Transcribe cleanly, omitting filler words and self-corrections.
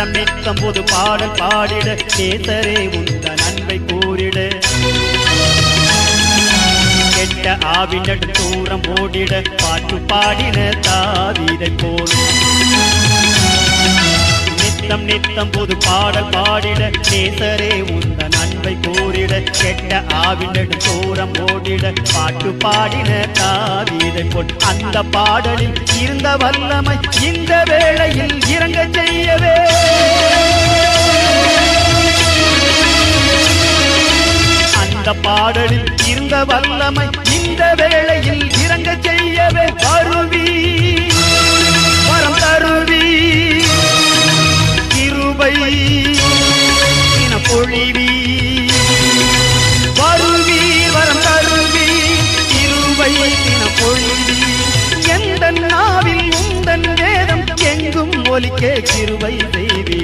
நித்தம் நித்தம் புது பாடல் பாடிட நேசரே உந்தன் அன்பை கூறிட கெட்ட ஆவினட் தூரம் ஓடிட பாட்டு பாடின தாவீதை போல் நித்தம் நித்தம் புது பாடல் பாடிட நேசரே உந்தன் அன்பை கூறிட கெட்ட ஆவினட் தூரம் ஓடிட பாட்டு பாடின தாவீதை போல் அந்த பாடலில் இருந்த வல்லமை இந்த வேளையில் இறங்க செய்யவே அந்த பாடலில் இருந்த வல்லமை இந்த வேளையில் இறங்க செய்யவே வருவி வரம் தருவி கிருபை பொழிவி வருவி வரம் தருவி கிருபை பொழிவி எந்த நாவில் உந்தன் வேதம் எங்கும் ஒலிக்க கிருபை செய்வி